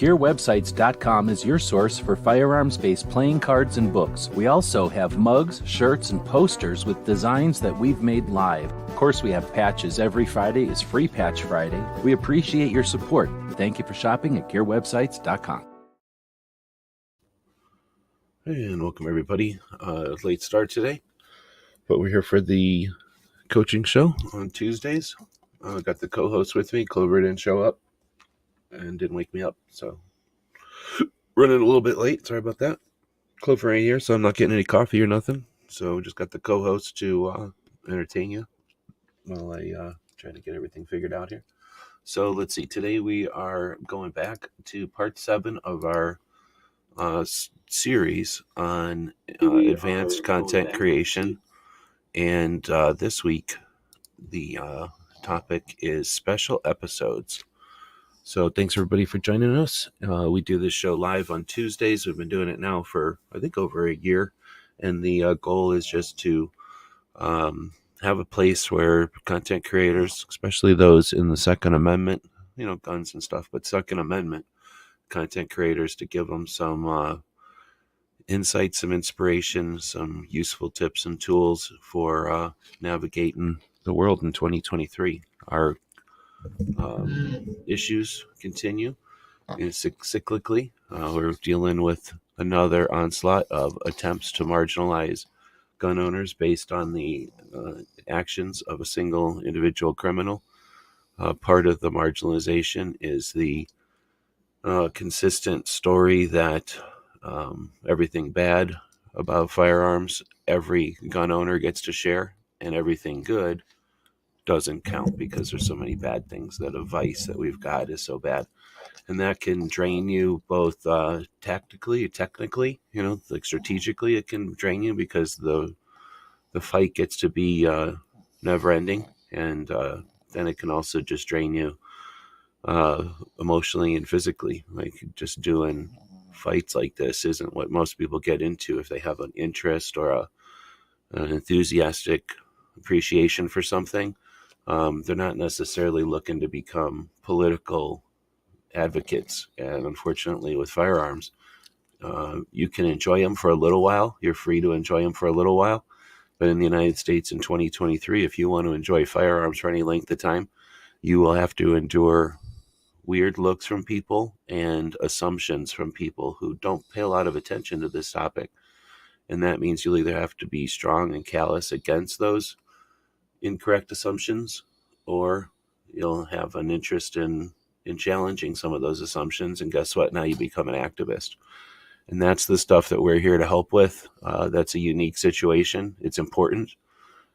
GearWebsites.com is your source for firearms-based playing cards and books. We also have mugs, shirts, and posters with designs that we've made live. Of course, we have patches. Every Friday is Free Patch Friday. We appreciate your support. Thank you for shopping at GearWebsites.com. And welcome, everybody. Late start today, but we're here for the coaching show on Tuesdays. Got the co-host with me. Clover didn't show up and didn't wake me up, so running a little bit late. Sorry about that. Clover ain't here, so I'm not getting any coffee or nothing. So just got the co-host to entertain you while I try to get everything figured out here. So let's see. Today we are going back to part 7 of our series on advanced content creation, and this week the topic is special episodes. So thanks everybody for joining us. We do this show live on Tuesdays. We've been doing it now for I think over a year, and the goal is just to have a place where content creators, especially those in the Second Amendment, guns and stuff, but Second Amendment content creators, to give them some insight, some inspiration, some useful tips and tools for navigating the world in 2023. Our issues continue cyclically. We're dealing with another onslaught of attempts to marginalize gun owners based on the actions of a single individual criminal. Part of the marginalization is the consistent story that everything bad about firearms every gun owner gets to share, and everything good doesn't count because there's so many bad things. That a vice that we've got is so bad, and that can drain you both technically, like strategically. It can drain you because the fight gets to be never ending, and then it can also just drain you emotionally and physically. Like, just doing fights like this isn't what most people get into if they have an interest or an enthusiastic appreciation for something. They're not necessarily looking to become political advocates. And unfortunately, with firearms, you can enjoy them for a little while. You're free to enjoy them for a little while. But in the United States in 2023, if you want to enjoy firearms for any length of time, you will have to endure weird looks from people and assumptions from people who don't pay a lot of attention to this topic. And that means you'll either have to be strong and callous against those incorrect assumptions, or you'll have an interest in challenging some of those assumptions. And guess what? Now you become an activist. And that's the stuff that we're here to help with. That's a unique situation. It's important,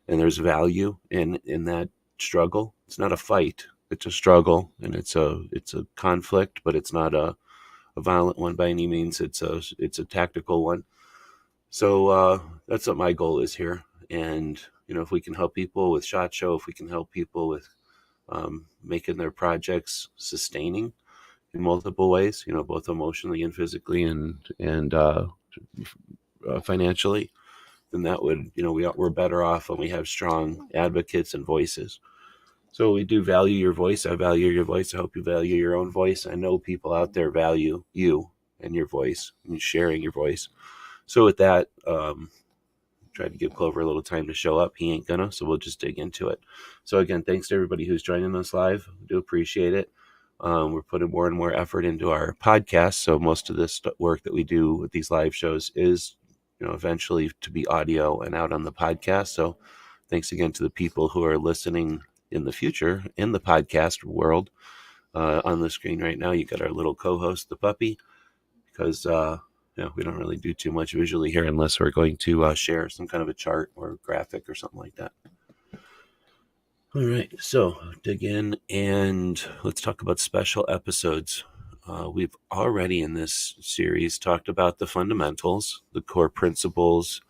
and there's value in that struggle. It's not a fight. It's a struggle, and it's a conflict, but it's not a violent one by any means. It's a tactical one. So that's what my goal is here. And if we can help people with SHOT Show, if we can help people with making their projects sustaining in multiple ways, both emotionally and physically and financially, then that would, we're better off when we have strong advocates and voices. So we do value your voice. I value your voice. I hope you value your own voice. I know people out there value you and your voice and sharing your voice. So with that, try to give Clover a little time to show up. He ain't gonna, so we'll just dig into it. So again, thanks to everybody who's joining us live. I do appreciate it. We're putting more and more effort into our podcast. So most of this work that we do with these live shows is, eventually to be audio and out on the podcast. So thanks again to the people who are listening in the future in the podcast world. On the screen right now, you got our little co-host, the puppy, because we don't really do too much visually here unless we're going to share some kind of a chart or graphic or something like that. All right, so dig in and let's talk about special episodes. We've already in this series talked about the fundamentals, the core principles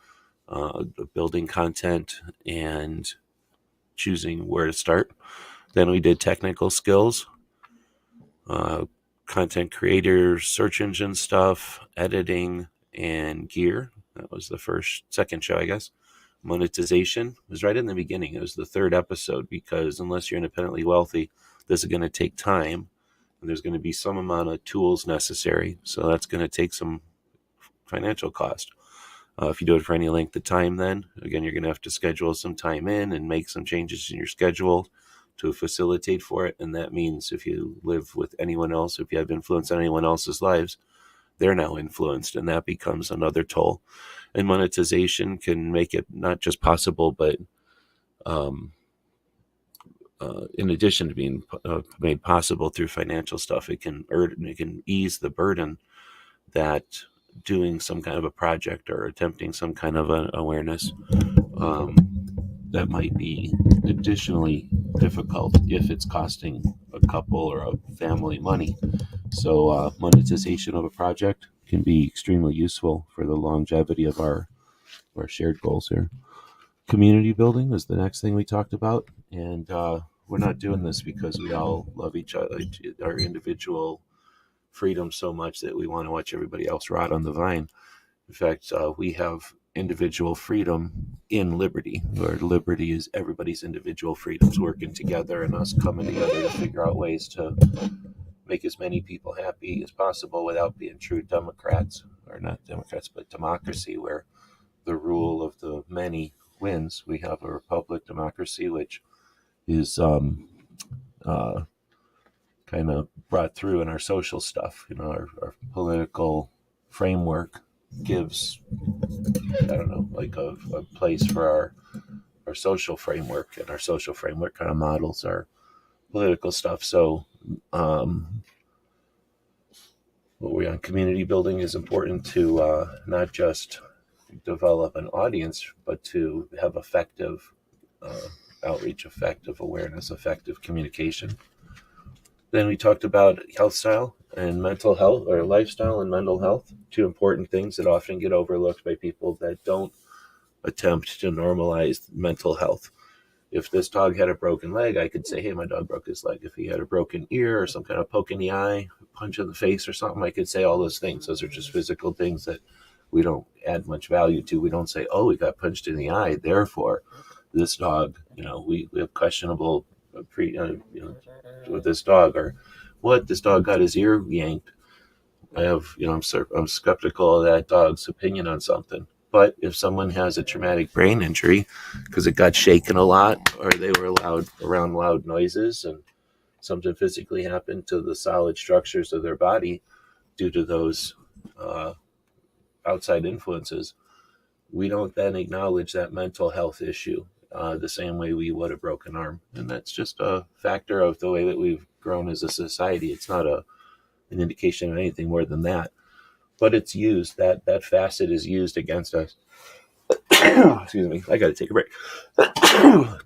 of building content and choosing where to start. Then we did technical skills, content creators, search engine stuff, editing, and gear. That was the second show, I guess. Monetization was right in the beginning. It was the third episode, because unless you're independently wealthy, this is going to take time And there's going to be some amount of tools necessary. So that's going to take some financial cost. If you do it for any length of time, then again, you're going to have to schedule some time in and make some changes in your schedule to facilitate for it. And that means if you live with anyone else, if you have influence on anyone else's lives, they're now influenced, and that becomes another toll. And monetization can make it not just possible, but in addition to being made possible through financial stuff, it can ease the burden that doing some kind of a project or attempting some kind of an awareness that might be additionally difficult if it's costing a couple or a family money. So monetization of a project can be extremely useful for the longevity of our shared goals here. Community building is the next thing we talked about, and we're not doing this because we all love each other, our individual freedom so much that we want to watch everybody else rot on the vine. In fact, we have individual freedom in liberty, where liberty is everybody's individual freedoms working together and us coming together to figure out ways to make as many people happy as possible without being true Democrats, or not Democrats, but democracy, where the rule of the many wins. We have a republic democracy, which is kind of brought through in our social stuff. Our political framework gives, I don't know, like a place for our social framework, and our social framework kind of models our political stuff. So what we're on community building is important to not just develop an audience, but to have effective outreach, effective awareness, effective communication. Then we talked about health style and mental health, or lifestyle and mental health, two important things that often get overlooked by people that don't attempt to normalize mental health. If this dog had a broken leg, I could say, hey, my dog broke his leg. If he had a broken ear or some kind of poke in the eye, punch in the face or something, I could say all those things. Those are just physical things that we don't add much value to. We don't say, oh, we got punched in the eye, therefore this dog, we have questionable with this dog, or what, this dog got his ear yanked. I'm skeptical of that dog's opinion on something. But if someone has a traumatic brain injury because it got shaken a lot, or they were around loud noises, and something physically happened to the solid structures of their body due to those outside influences, we don't then acknowledge that mental health issue the same way we would a broken arm. And that's just a factor of the way that we've grown as a society. It's not an indication of anything more than that. But it's used, that facet is used against us. Excuse me, I got to take a break. I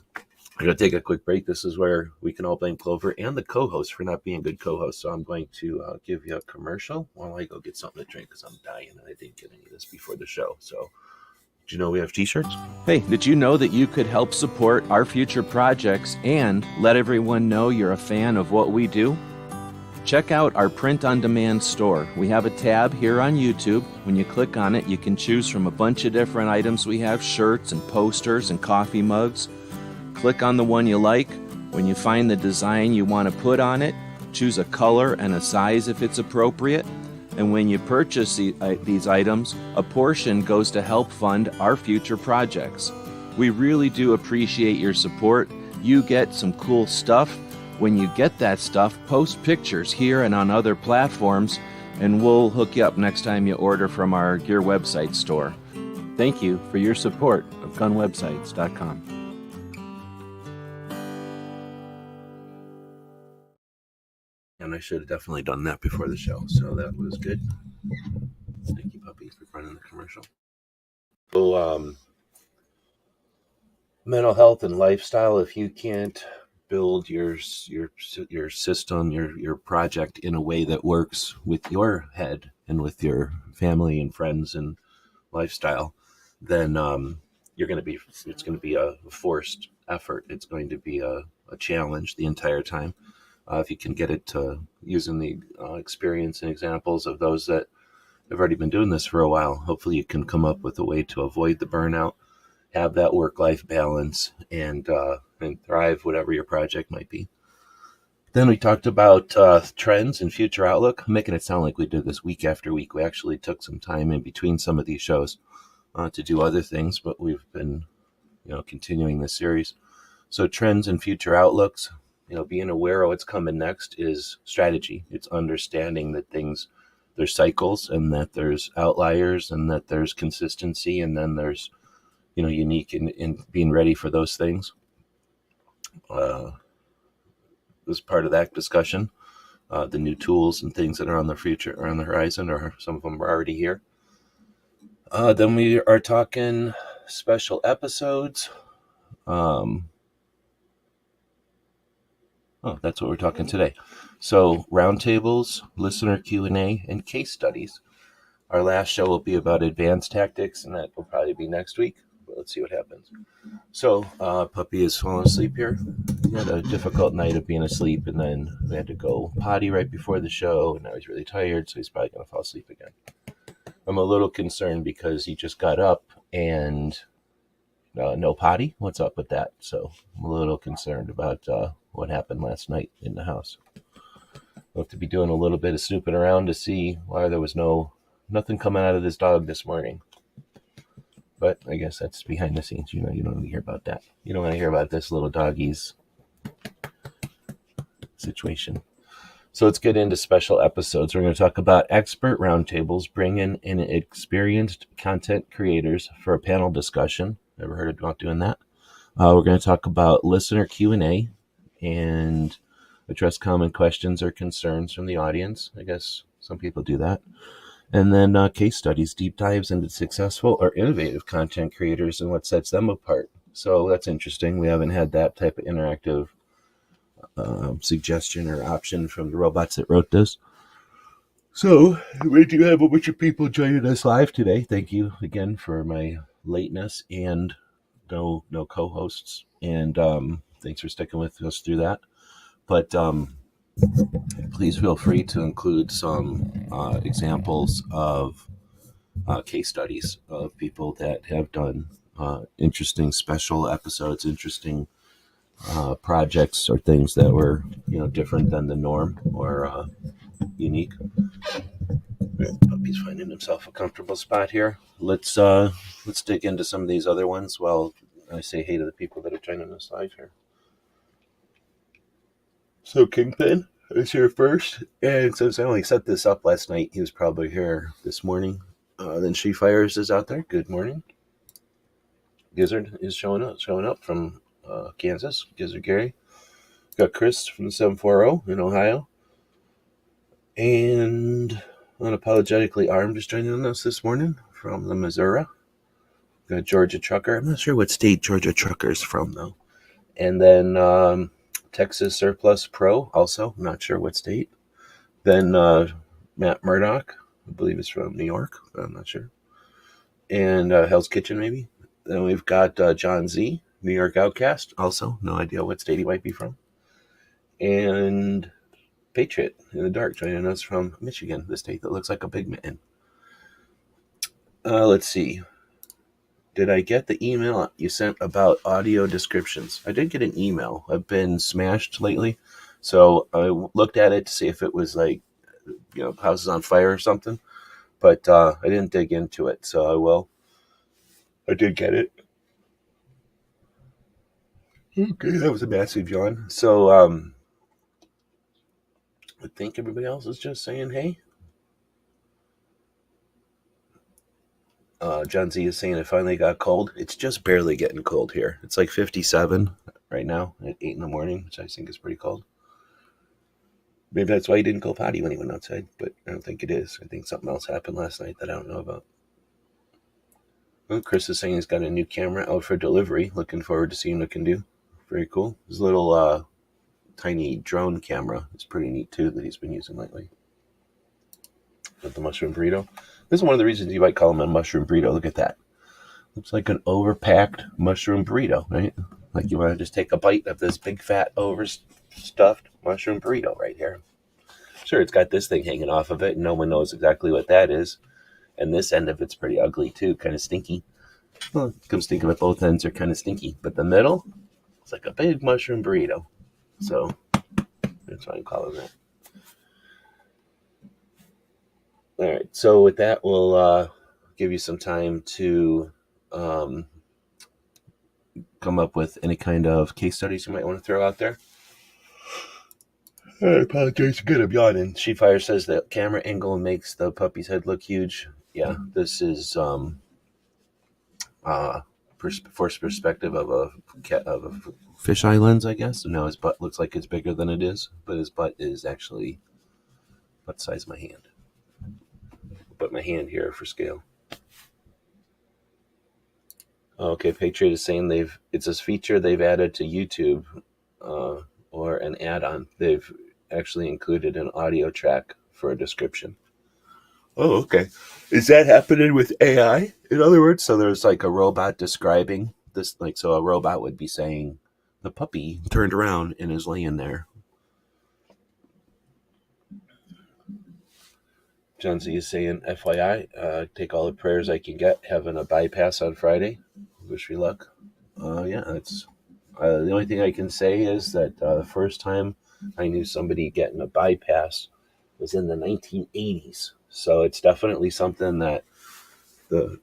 got to take a quick break. This is where we can all blame Clover and the co-host for not being good co-hosts. So I'm going to give you a commercial while I go get something to drink, because I'm dying and I didn't get any of this before the show. So, did you know we have t-shirts? Hey, did you know that you could help support our future projects and let everyone know you're a fan of what we do? Check out our print-on-demand store. We have a tab here on YouTube. When you click on it, you can choose from a bunch of different items. We have shirts and posters and coffee mugs. Click on the one you like. When you find the design you want to put on it, choose a color and a size if it's appropriate. And when you purchase these items, a portion goes to help fund our future projects. We really do appreciate your support. You get some cool stuff. When you get that stuff, post pictures here and on other platforms, and we'll hook you up next time you order from our Gear website store. Thank you for your support of gunwebsites.com. And I should have definitely done that before the show, so that was good. Thank you, puppy, for running the commercial. So, mental health and lifestyle. If you can't build your system, your project in a way that works with your head and with your family and friends and lifestyle, then it's going to be a forced effort. It's going to be a challenge the entire time. If you can get it to using the experience and examples of those that have already been doing this for a while, hopefully you can come up with a way to avoid the burnout, have that work-life balance, and thrive, whatever your project might be. Then we talked about trends and future outlook. I'm making it sound like we did this week after week. We actually took some time in between some of these shows to do other things, but we've been, continuing this series. So trends and future outlooks, being aware of what's coming next is strategy. It's understanding that there's cycles and that there's outliers and that there's consistency and then there's, unique in being ready for those things. Was part of that discussion. The new tools and things that are on the future or on the horizon, or some of them are already here. Then we are talking special episodes. That's what we're talking today. So roundtables, listener Q&A, and case studies. Our last show will be about advanced tactics, and that will probably be next week. But let's see what happens. So Puppy is falling asleep here. He had a difficult night of being asleep, and then we had to go potty right before the show, and now he's really tired, so he's probably going to fall asleep again. I'm a little concerned because he just got up and no potty. What's up with that? So I'm a little concerned about what happened last night in the house. We'll have to be doing a little bit of snooping around to see why there was nothing coming out of this dog this morning. But I guess that's behind the scenes. You don't want to hear about that. You don't want to hear about this little doggy's situation. So let's get into special episodes. We're going to talk about expert roundtables, bring in experienced content creators for a panel discussion. Ever heard about doing that? We're going to talk about listener Q&A and address common questions or concerns from the audience. I guess some people do that. And then case studies, deep dives into successful or innovative content creators and what sets them apart. So that's interesting. We haven't had that type of interactive suggestion or option from the robots that wrote this. So we do have a bunch of people joining us live today. Thank you again for my lateness and no co-hosts. And thanks for sticking with us through that. But please feel free to include some examples of case studies of people that have done interesting special episodes, interesting projects or things that were different than the norm or unique. Puppy's finding himself a comfortable spot here. Let's dig into some of these other ones while I say hey to the people that are joining us live here. So Kingpin is here first, and since I only set this up last night, he was probably here this morning. Then She Fires is out there. Good morning. Gizzard is showing up from Kansas. Gizzard Gary. Got Chris from the 740 in Ohio. And Unapologetically Armed is joining us this morning from the Missouri. Got Georgia Trucker. I'm not sure what state Georgia Trucker is from, though. And then Texas Surplus Pro, also. Not sure what state. Then Matt Murdoch, I believe is from New York, but I'm not sure. And Hell's Kitchen, maybe. Then we've got John Z, New York Outcast, also. No idea what state he might be from. And Patriot in the Dark joining us from Michigan, the state that looks like a big man. Let's see. Did I get the email you sent about audio descriptions? I did get an email. I've been smashed lately. So I looked at it to see if it was like, houses on fire or something. But I didn't dig into it. So I will. I did get it. Okay, that was a massive yawn. So I think everybody else is just saying hey. John Z is saying it finally got cold. It's just barely getting cold here. It's like 57 right now at 8 in the morning, which I think is pretty cold. Maybe that's why he didn't go potty when he went outside, but I don't think it is. I think something else happened last night that I don't know about. Well, Chris is saying he's got a new camera out for delivery. Looking forward to seeing what it can do. Very cool. His little tiny drone camera is pretty neat too that he's been using lately. With the mushroom burrito. This is one of the reasons you might call him a mushroom burrito. Look at that. Looks like an overpacked mushroom burrito, right? Like you want to just take a bite of this big fat overstuffed mushroom burrito right here. Sure, it's got this thing hanging off of it, and no one knows exactly what that is. And this end of it's pretty ugly too, kind of stinky. Well, come think of it, both ends are kind of stinky. But the middle, it's like a big mushroom burrito. So That's why I'm calling that. All right. So with that, we'll give you some time to come up with any kind of case studies you might want to throw out there. I apologize again, I'm yawning. Sheetfire says that camera angle makes the puppy's head look huge. Yeah, this is forced perspective of a fisheye lens, I guess. So now his butt looks like it's bigger than it is, but his butt is actually about the size of my hand. Put my hand here for scale. Okay, Patriot is saying it's a feature they've added to YouTube, or an add-on. They've actually included an audio track for a description. Oh, okay. Is that happening with AI? In other words, so there's like a robot describing this, like, so a robot would be saying, the puppy turned around and is laying there. John Z is saying, FYI, take all the prayers I can get, having a bypass on Friday. Wish me luck. Yeah, that's the only thing I can say is that the first time I knew somebody getting a bypass was in the 1980s. So it's definitely something that the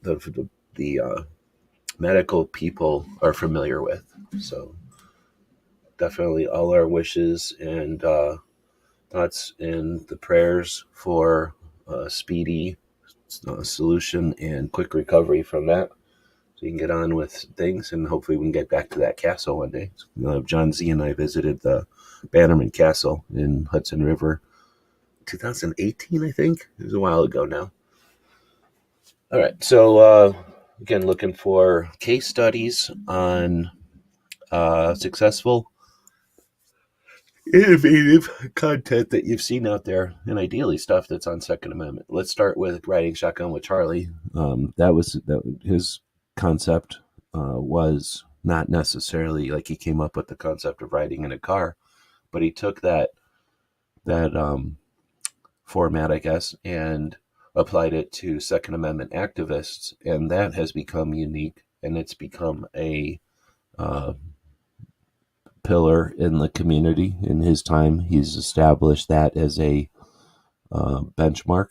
medical people are familiar with. So definitely all our wishes and thoughts and the prayers for speedy solution and quick recovery from that. So you can get on with things, and hopefully we can get back to that castle one day. John Z and I visited the Bannerman Castle in Hudson River 2018, I think. It was a while ago now. All right, so again, looking for case studies on successful, innovative content that you've seen out there, and ideally stuff that's on Second Amendment. Let's start with riding shotgun with Charlie. His concept was not necessarily like he came up with the concept of riding in a car, but he took that format, I guess, and applied it to Second Amendment activists, and that has become unique, and it's become a pillar in the community. In his time, he's established that as a benchmark.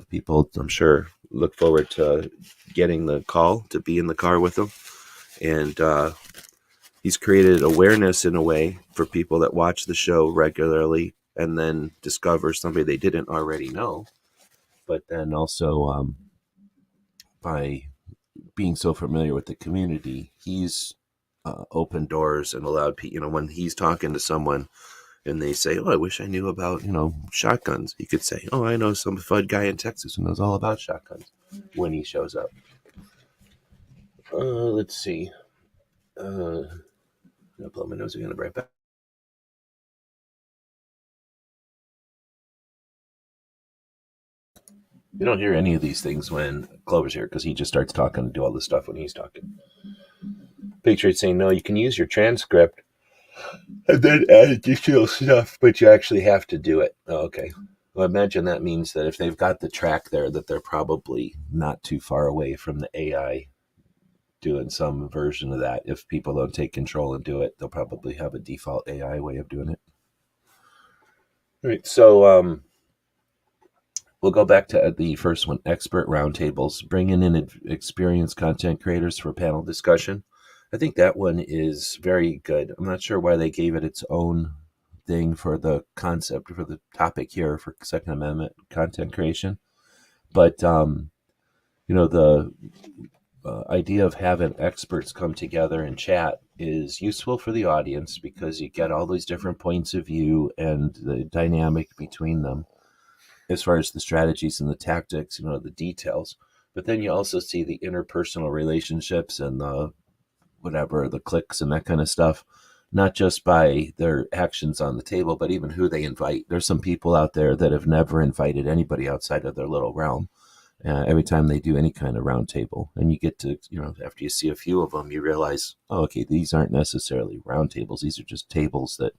People, I'm sure, look forward to getting the call to be in the car with him, and he's created awareness in a way for people that watch the show regularly and then discover somebody they didn't already know. But then also by being so familiar with the community, he's opened doors and allowed people, when he's talking to someone and they say, oh, I wish I knew about, shotguns. He could say, oh, I know some FUD guy in Texas who knows all about shotguns when he shows up. Let's see. I'm going to blow my nose again. I'll be right back. You don't hear any of these things when Clover's here because he just starts talking and do all this stuff when he's talking. Patriot saying, no, you can use your transcript and then add additional stuff, but you actually have to do it. Oh, okay. Well, imagine that means that if they've got the track there, that they're probably not too far away from the AI doing some version of that. If people don't take control and do it, they'll probably have a default AI way of doing it. All right, so we'll go back to the first one, expert roundtables, bringing in experienced content creators for panel discussion. I think that one is very good. I'm not sure why they gave it its own thing for the concept, for the topic here for Second Amendment content creation. But, the idea of having experts come together and chat is useful for the audience because you get all these different points of view and the dynamic between them as far as the strategies and the tactics, the details. But then you also see the interpersonal relationships and the clicks and that kind of stuff, not just by their actions on the table, but even who they invite. There's some people out there that have never invited anybody outside of their little realm. Every time they do any kind of round table, and you get to, after you see a few of them, you realize, oh, okay, these aren't necessarily round tables. These are just tables that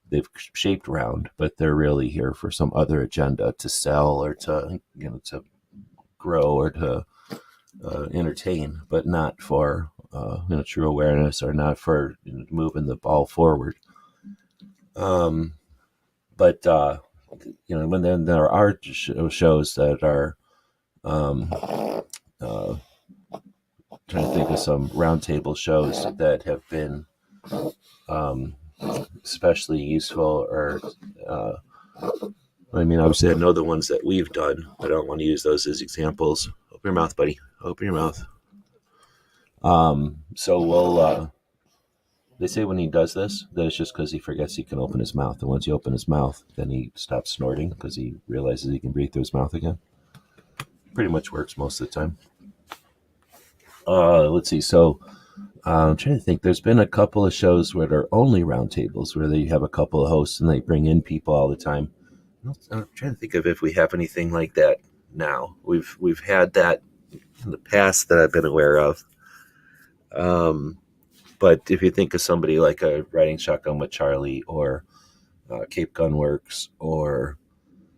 they've shaped round, but they're really here for some other agenda to sell or to, to grow or to entertain, but not for, true awareness or not for moving the ball forward. But when then there are shows that are um, uh, trying to think of some roundtable shows that have been um, especially useful, or obviously I know the ones that we've done, but I don't want to use those as examples. Open your mouth, buddy. Open your mouth. So we'll. They say when he does this, that it's just because he forgets he can open his mouth, and once you open his mouth, then he stops snorting because he realizes he can breathe through his mouth again. Pretty much works most of the time. Let's see. So I'm trying to think. There's been a couple of shows where they're only roundtables, where they have a couple of hosts and they bring in people all the time. I'm trying to think of if we have anything like that now. We've had that in the past that I've been aware of. But if you think of somebody like a Riding Shotgun with Charlie, or Cape Gunworks, or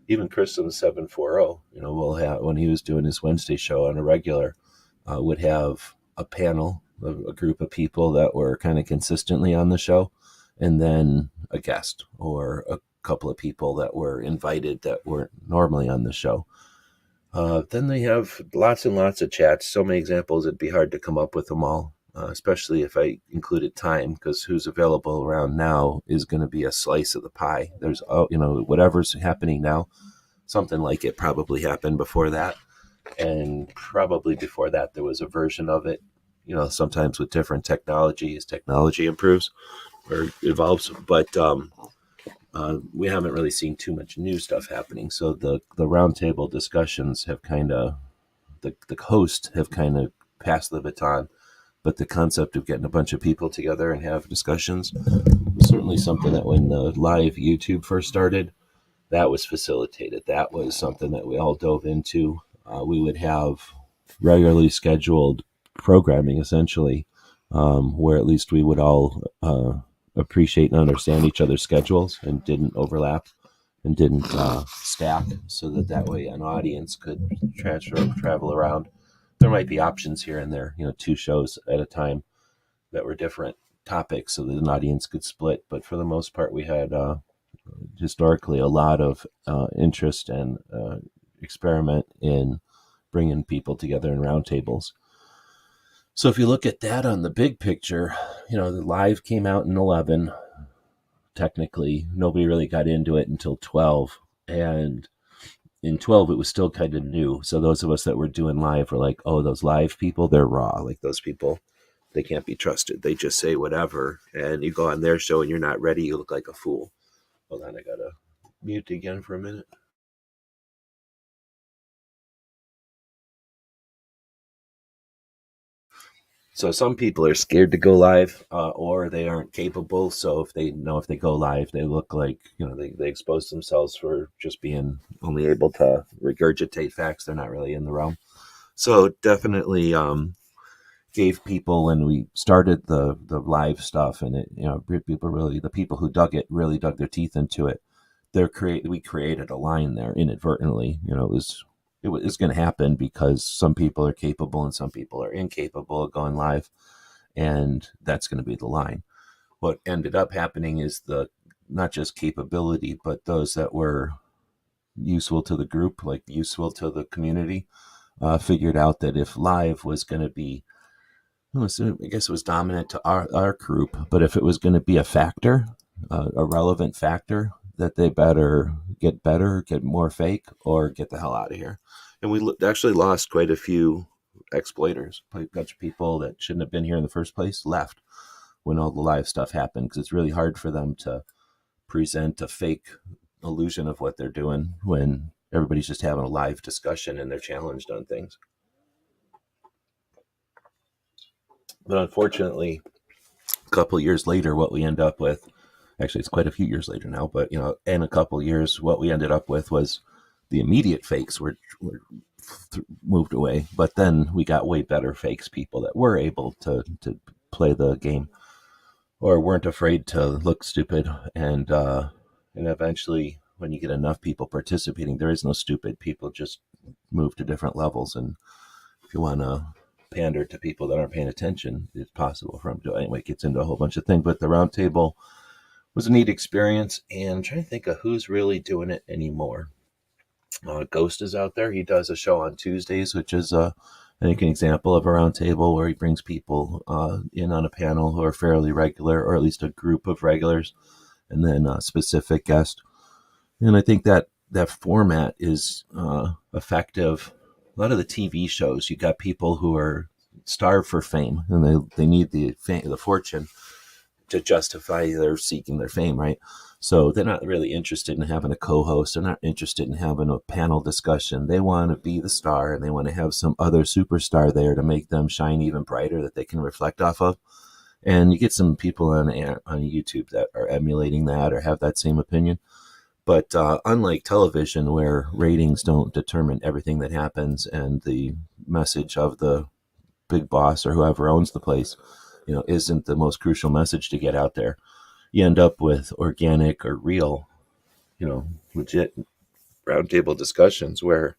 even Chris from 740, we'll have, when he was doing his Wednesday show on a regular, would have a panel, a group of people that were kind of consistently on the show, and then a guest or a couple of people that were invited that weren't normally on the show. Then they have lots and lots of chats. So many examples, it'd be hard to come up with them all, especially if I included time, because who's available around now is going to be a slice of the pie. There's, whatever's happening now, something like it probably happened before that. And probably before that, there was a version of it, sometimes with different technology as technology improves or evolves. But we haven't really seen too much new stuff happening. So the roundtable discussions have kind of, the host have kind of passed the baton. But the concept of getting a bunch of people together and have discussions was certainly something that when the live YouTube first started, that was facilitated. That was something that we all dove into. We would have regularly scheduled programming, essentially, where at least we would all appreciate and understand each other's schedules and didn't overlap and didn't stack, so that way an audience could travel around. There might be options here and there, 2 shows at a time that were different topics so that an audience could split. But for the most part, we had historically a lot of interest and experiment in bringing people together in roundtables. So if you look at that on the big picture, the live came out in 11. Technically, nobody really got into it until 12. And in 12, it was still kind of new. So those of us that were doing live were like, oh, those live people, they're raw. Like, those people, they can't be trusted. They just say whatever. And you go on their show and you're not ready, you look like a fool. Hold on, I got to mute again for a minute. So some people are scared to go live, or they aren't capable. So if they go live, they look like, they expose themselves for just being only able to regurgitate facts. They're not really in the realm. So definitely gave people, when we started the live stuff, and it, people really, the people who dug it really dug their teeth into it. We created a line there inadvertently. It was going to happen because some people are capable and some people are incapable of going live, and that's going to be the line. What ended up happening is not just capability, but those that were useful to the group, like useful to the community, figured out that if live was going to be, I guess it was dominant to our group, but if it was going to be a factor, a relevant factor, that they better, get more fake, or get the hell out of here. And we actually lost quite a few exploiters. A bunch of people that shouldn't have been here in the first place left when all the live stuff happened, because it's really hard for them to present a fake illusion of what they're doing when everybody's just having a live discussion and they're challenged on things. But unfortunately, a couple of years later, what we end up with, actually it's quite a few years later now, but in a couple of years, what we ended up with was the immediate fakes were moved away, but then we got way better fakes, people that were able to play the game or weren't afraid to look stupid. And eventually, when you get enough people participating, there is no stupid. People just move to different levels. And if you want to pander to people that aren't paying attention, it's possible for them to. Anyway, it gets into a whole bunch of things. But the round table was a neat experience. And I'm trying to think of who's really doing it anymore. Ghost is out there. He does a show on Tuesdays, which is, I think, an example of a roundtable where he brings people in on a panel who are fairly regular, or at least a group of regulars, and then a specific guest. And I think that format is effective. A lot of the TV shows, you got people who are starved for fame, and they need the fortune to justify their seeking their fame, right? So they're not really interested in having a co-host. They're not interested in having a panel discussion. They want to be the star, and they want to have some other superstar there to make them shine even brighter that they can reflect off of. And you get some people on YouTube that are emulating that or have that same opinion. But unlike television, where ratings don't determine everything that happens, and the message of the big boss or whoever owns the place, isn't the most crucial message to get out there, you end up with organic or real, legit roundtable discussions where,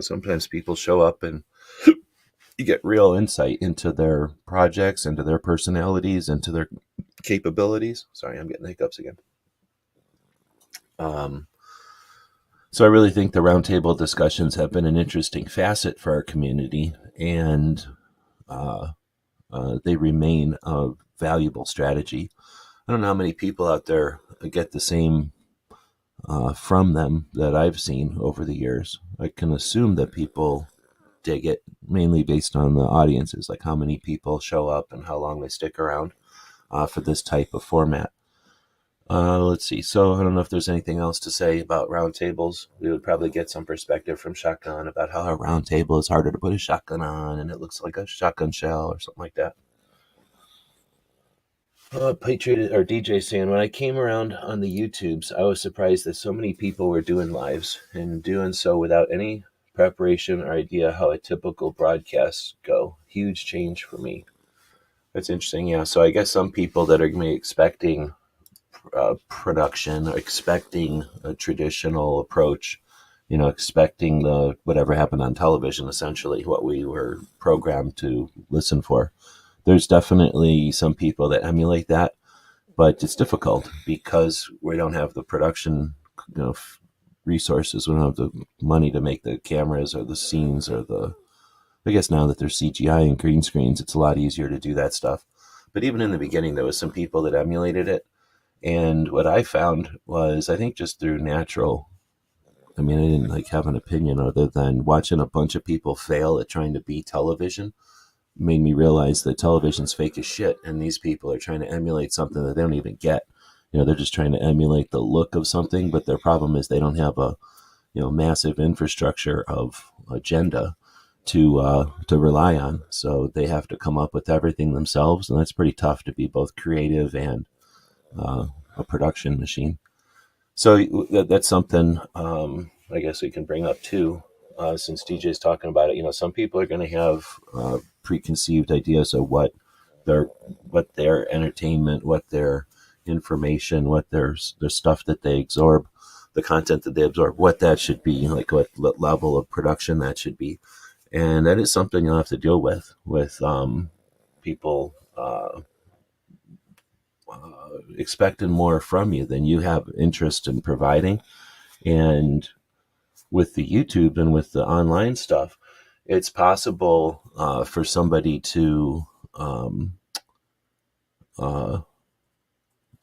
sometimes people show up and you get real insight into their projects, into their personalities, into their capabilities. Sorry, I'm getting hiccups again. So I really think the roundtable discussions have been an interesting facet for our community, and they remain a valuable strategy. I don't know how many people out there get the same from them that I've seen over the years. I can assume that people dig it mainly based on the audiences, like how many people show up and how long they stick around for this type of format. Let's see. So I don't know if there's anything else to say about roundtables. We would probably get some perspective from Shotgun about how a roundtable is harder to put a shotgun on and it looks like a shotgun shell or something like that. Patriot or DJ saying, when I came around on the YouTubes, I was surprised that so many people were doing lives and doing so without any preparation or idea how a typical broadcast go. Huge change for me. That's interesting. Yeah. So I guess some people that are going to be expecting production, expecting a traditional approach, expecting the whatever happened on television, essentially what we were programmed to listen for. There's definitely some people that emulate that, but it's difficult because we don't have the production, resources. We don't have the money to make the cameras or the scenes or I guess now that there's CGI and green screens, it's a lot easier to do that stuff. But even in the beginning, there was some people that emulated it. And what I found was, I think just through natural, I didn't have an opinion other than watching a bunch of people fail at trying to be television made me realize that television's fake as shit. And these people are trying to emulate something that they don't even get. They're just trying to emulate the look of something, but their problem is they don't have a, massive infrastructure of agenda to rely on. So they have to come up with everything themselves. And that's pretty tough to be both creative and a production machine. So that's something I guess we can bring up too, since DJ's talking about it. Some people are going to have preconceived ideas of what their entertainment, what their information, what their stuff that they absorb, the content that they absorb, what that should be, like what level of production that should be. And that is something you'll have to deal with people expecting more from you than you have interest in providing. And with the YouTube and with the online stuff, it's possible for somebody to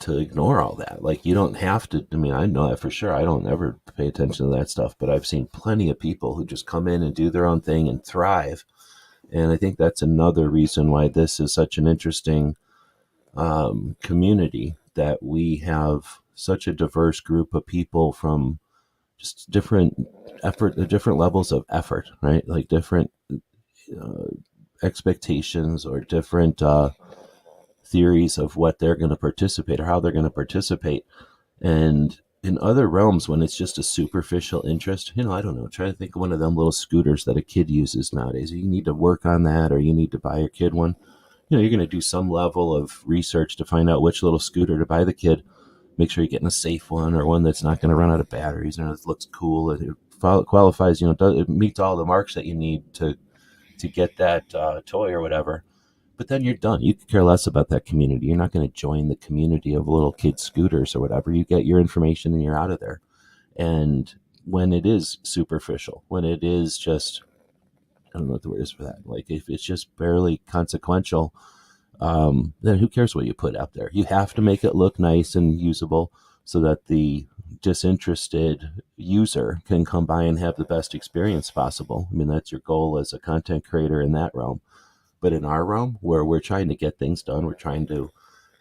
ignore all that. Like, you don't have to. I know that for sure. I don't ever pay attention to that stuff, but I've seen plenty of people who just come in and do their own thing and thrive. And I think that's another reason why this is such an interesting community, that we have such a diverse group of people from just different levels of effort, right? Like different expectations or different theories of what they're going to participate or how they're going to participate. And in other realms, when it's just a superficial interest, I don't know, try to think of one of them little scooters that a kid uses nowadays. You need to work on that, or you need to buy your kid one. You're going to do some level of research to find out which little scooter to buy the kid. Make sure you're getting a safe one, or one that's not going to run out of batteries, and it looks cool. It qualifies, it meets all the marks that you need to get that toy or whatever. but then you're done. You could care less about that community. You're not going to join the community of little kid scooters or whatever. You get your information and you're out of there. And when it is superficial, when it is just, I don't know what the word is for that. Like if it's just barely consequential, then who cares what you put out there? You have to make it look nice and usable so that the disinterested user can come by and have the best experience possible. I mean, that's your goal as a content creator in that realm. But in our realm, where we're trying to get things done, we're trying to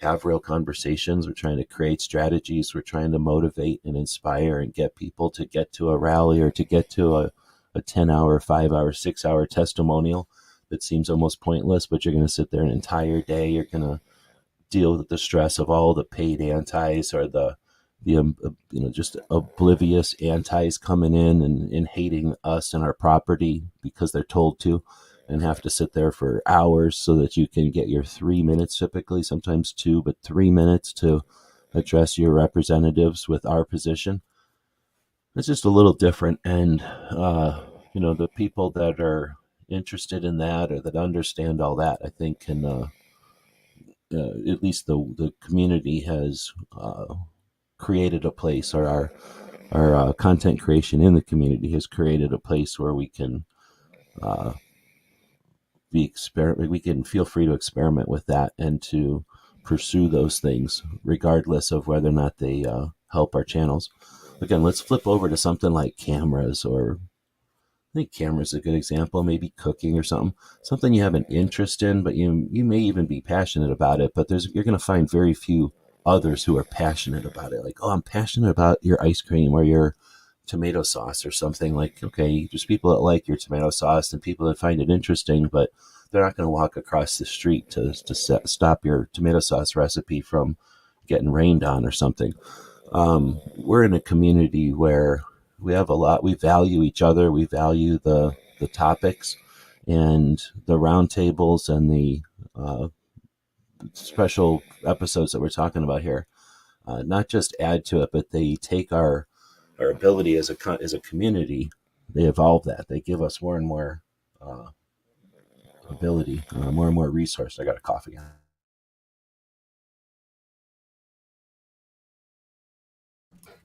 have real conversations, we're trying to create strategies, we're trying to motivate and inspire and get people to get to a rally or to get to a 10-hour, 5-hour, 6-hour testimonial that seems almost pointless, but you're going to sit there an entire day. You're going to deal with the stress of all the paid antis or the just oblivious antis coming in and hating us and our property because they're told to, and have to sit there for hours so that you can get your 3 minutes, typically, sometimes 2, but 3 minutes to address your representatives with our position. It's just a little different. And, the people that are interested in that or that understand all that, I think can, at least the community has created a place, or our content creation in the community has created a place where we can we can feel free to experiment with that and to pursue those things regardless of whether or not they help our channels. Again, let's flip over to something like cameras, or I think cameras is a good example, maybe cooking or something you have an interest in, but you may even be passionate about it, but you're going to find very few others who are passionate about it. Like, oh, I'm passionate about your ice cream or your tomato sauce or something. Like, okay, there's people that like your tomato sauce and people that find it interesting, but they're not going to walk across the street to stop your tomato sauce recipe from getting rained on or something. We're in a community where we value each other, we value the topics and the roundtables and the special episodes that we're talking about here. Not just add to it, but they take our ability as a community. They evolve that. They give us more and more ability, more and more resource. I got a cough again.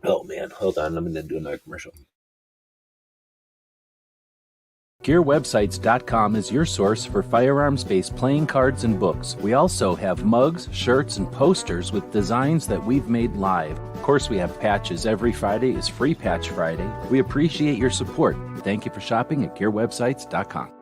Oh man, hold on. I'm going to do another commercial. GearWebsites.com is your source for firearms-based playing cards and books. We also have mugs, shirts, and posters with designs that we've made live. Of course, we have patches. Every Friday is Free Patch Friday. We appreciate your support. Thank you for shopping at GearWebsites.com.